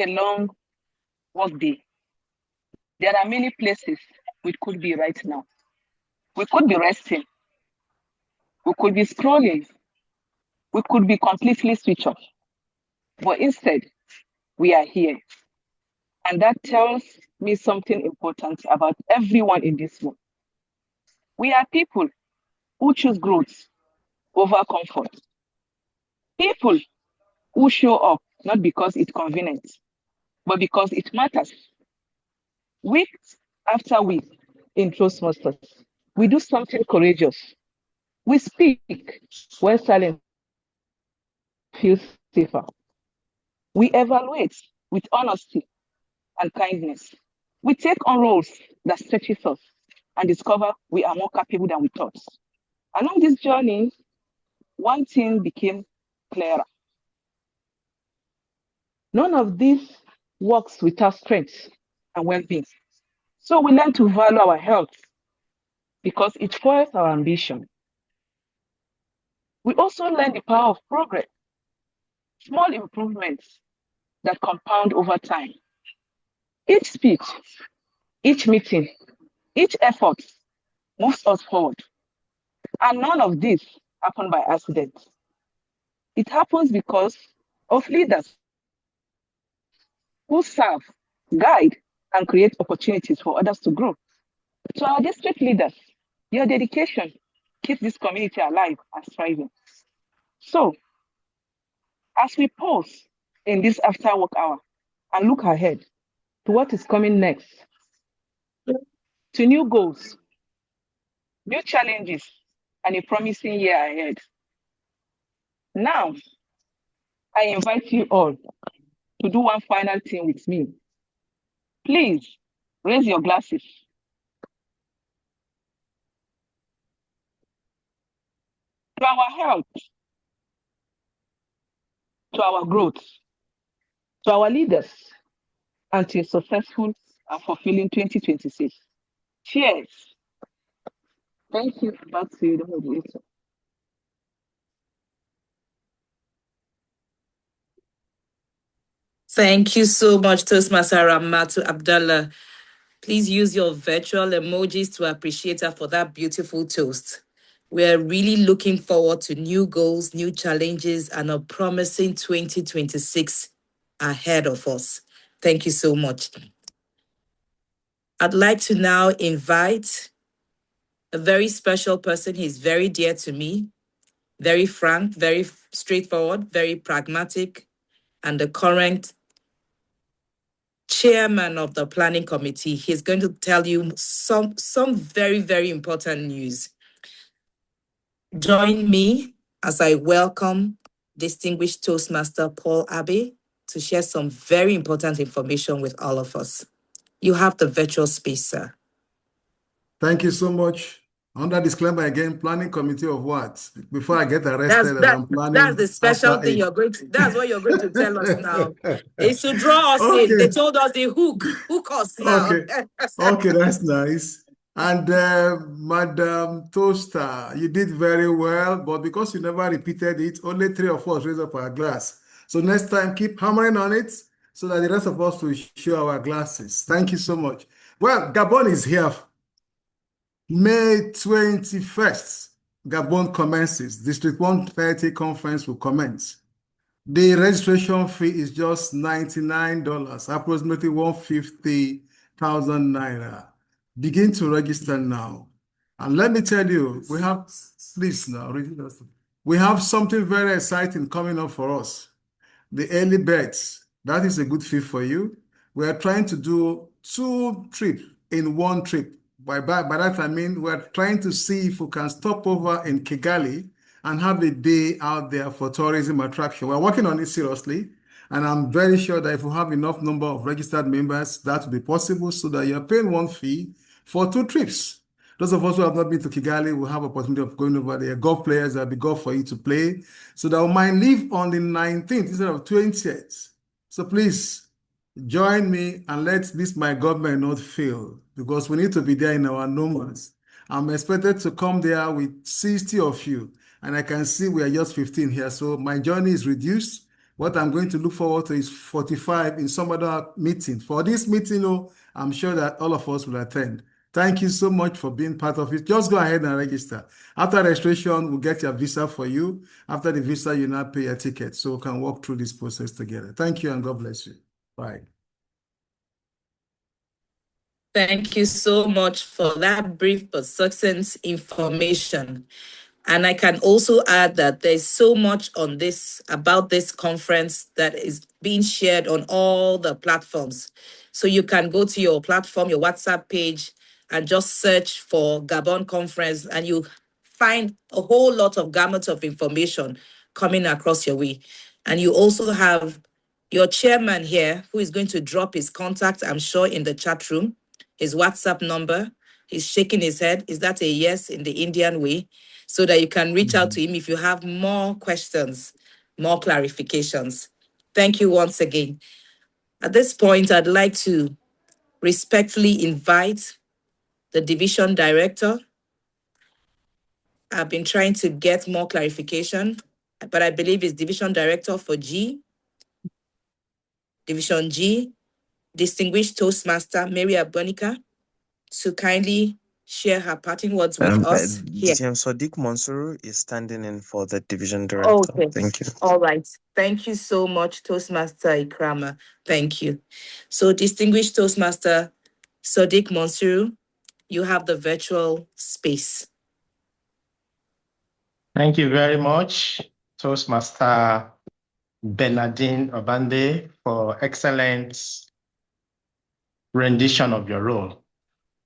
long work day, there are many places we could be right now. We could be resting. We could be scrolling. We could be completely switched off. But instead, we are here. And that tells me something important about everyone in this room. We are people who choose growth over comfort. People who show up not because it's convenient, but because it matters. Week after week in Toastmasters, we do something courageous. We speak where silence feels safer. We evaluate with honesty and kindness. We take on roles that stretches us and discover we are more capable than we thought. Along this journey, one thing became clearer. None of this works without strength and well-being. So we learn to value our health because it fuels our ambition. We also learn the power of progress, small improvements that compound over time. Each speech, each meeting, each effort moves us forward. And none of this happened by accident. It happens because of leaders who serve, guide, and create opportunities for others to grow. To our district leaders, your dedication keeps this community alive and thriving. So, As we pause in this after work hour and look ahead to what is coming next, to new goals, new challenges, and a promising year ahead. Now, I invite you all to do one final thing with me. Please raise your glasses. To our health, to our growth, to our leaders, and to a successful and fulfilling 2026. Cheers. Thank you. Back to you, the moderator. Thank you so much, Toastmaster Ramatu Abdallah. Please use your virtual emojis to appreciate her for that beautiful toast. We're really looking forward to new goals, new challenges, and a promising 2026 ahead of us. Thank you so much. I'd like to now invite a very special person. He's very dear to me, very frank, very straightforward, very pragmatic, and the current chairman of the planning committee. He's going to tell you some very, very important news. Join me as I welcome distinguished Toastmaster Paul Abbey to share some very important information with all of us. You have the virtual space, sir. Thank you so much. Under disclaimer again, planning committee of what? Before I get arrested, I'm planning. That's the special thing you're going to. That's what you're going to tell us now. It's to draw us in. They told us the hook us now. Okay, that's nice. And Madam Toaster, you did very well, but because you never repeated it, only 3 of us raised up our glass. So next time, keep hammering on it so that the rest of us will show our glasses. Thank you so much. Well, Gabon is here. May 21st, Gabon commences. District 130 conference will commence. The registration fee is just $99, approximately 150,000 naira. Begin to register now. And let me tell you, we have, please now, we have something very exciting coming up for us. The early birds, that is a good fee for you. We are trying to do 2 trips in 1 trip. By that I mean we're trying to see if we can stop over in Kigali and have a day out there for tourism attraction. We're working on it seriously, and I'm very sure that if we have enough number of registered members, that will be possible so that you're paying 1 fee for 2 trips. Those of us who have not been to Kigali will have opportunity of going over there. Golf players, there'll be golf for you to play. So that we might leave on the 19th instead of 20th. So please, join me and let this my government not fail, because we need to be there in our numbers. I'm expected to come there with 60 of you, and I can see we are just 15 here. So my journey is reduced. What I'm going to look forward to is 45 in some other meeting. For this meeting, I'm sure that all of us will attend. Thank you so much for being part of it. Just go ahead and register. After registration, we'll get your visa for you. After the visa, you now pay your ticket, so we can walk through this process together. Thank you, and God bless you. Bye. Thank you so much for that brief but succinct information. And I can also add that there's so much on this about this conference that is being shared on all the platforms. So you can go to your platform, your WhatsApp page, and just search for Gabon conference, and you find a whole lot of gamut of information coming across your way. And you also have your chairman here who is going to drop his contact, I'm sure, in the chat room, his WhatsApp number. He's shaking his head. Is that a yes in the Indian way? So that you can reach out to him if you have more questions, more clarifications. Thank you once again. At this point, I'd like to respectfully invite the division director. I've been trying to get more clarification, but I believe it's division director for G, Division G, distinguished Toastmaster Mary Abonika, to kindly share her parting words with us here. Sadiq Monsuru is standing in for the division director. Okay. Thank you. All right. Thank you so much, Toastmaster Ikrama. Thank you. So, distinguished Toastmaster Sadiq Monsuru, you have the virtual space. Thank you very much, Toastmaster Bernardine Obande for excellent rendition of your role.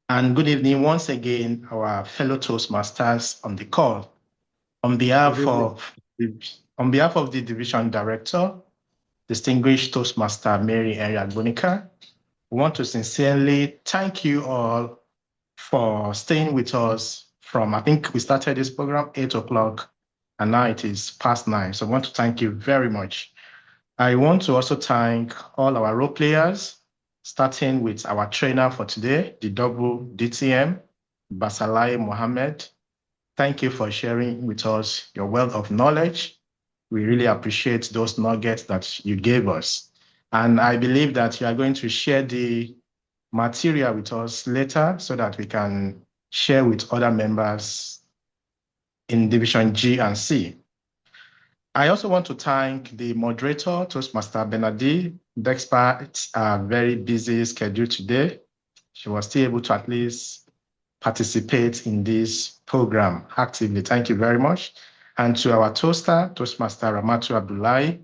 And good evening once again, our fellow Toastmasters on the call. On behalf of the Division Director, distinguished Toastmaster Mary Agbonika, we want to sincerely thank you all for staying with us from, I think we started this program 8 o'clock and now it is past 9. So I want to thank you very much. I want to also thank all our role players, starting with our trainer for today, the double DTM, Basalai Mohammed. Thank you for sharing with us your wealth of knowledge. We really appreciate those nuggets that you gave us. And I believe that you are going to share the material with us later so that we can share with other members in Division G and C. I also want to thank the moderator, Toastmaster Bernardine. Despite a very busy schedule today, she was still able to at least participate in this program actively. Thank you very much. And to our toaster, Toastmaster Ramatu Abdullahi,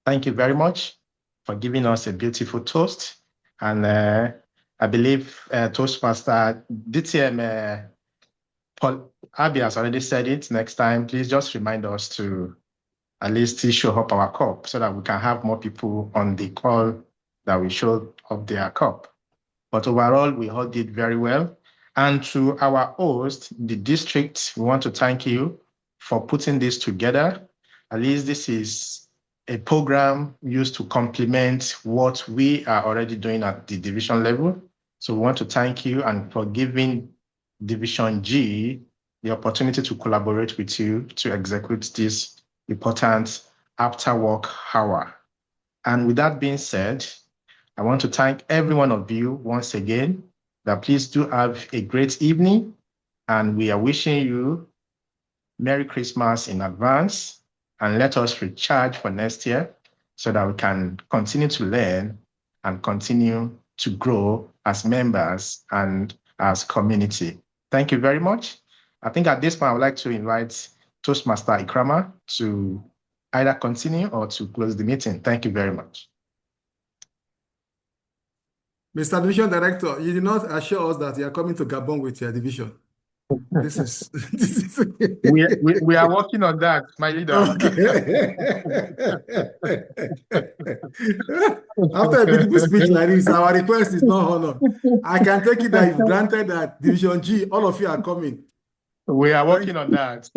thank you very much for giving us a beautiful toast. And I believe Toastmaster DTM Paul Abi has already said it. Next time, please just remind us to at least show up our cup so that we can have more people on the call that we show up their cup. But overall, we all did very well. And to our host, the district, we want to thank you for putting this together. At least this is a program used to complement what we are already doing at the division level. So we want to thank you and for giving Division G the opportunity to collaborate with you to execute this important after work hour. And with that being said, I want to thank every one of you once again that please do have a great evening. And we are wishing you Merry Christmas in advance and let us recharge for next year so that we can continue to learn and continue to grow as members and as community. Thank you very much. I think at this point, I would like to invite Toastmaster Ikrama to either continue or to close the meeting. Thank you very much. Mr. Division Director, you did not assure us that you are coming to Gabon with your division. This is we are working on that, my leader. Okay. After a beautiful speech like this, our request is not honored. I can take it that you've granted that Division G, all of you are coming. We are working on that.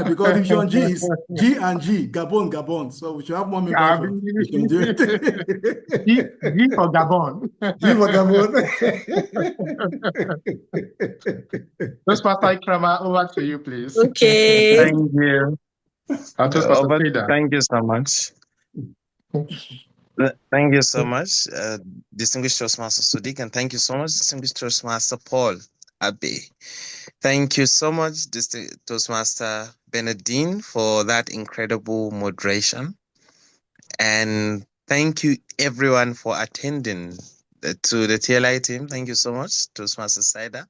Because Division G is G and G, Gabon, Gabon. So we should have more members from Division G. G for Gabon. G for Gabon. Toastmaster Ikrama, over to you, please. Okay. Thank you. Thank you so much. Thank you so much, distinguished Toastmaster Sadiq, and thank you so much, distinguished Toastmaster Paul Abe. Thank you so much, Toastmaster Bernardine, for that incredible moderation. And thank you, everyone, for attending to the TLI team. Thank you so much, Toastmaster Saida,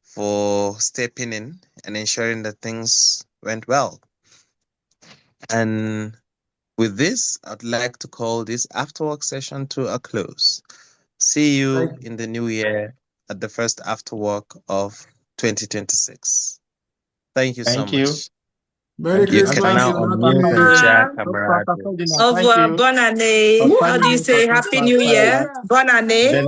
for stepping in and ensuring that things went well. And with this, I'd like to call this Afterwork session to a close. See you in the new year at the first Afterwork of 2026. Thank you so much. Merry Christmas. You can now unmute and share camera. Au revoir, bonne année. How do you say Happy New Year? Bonne année.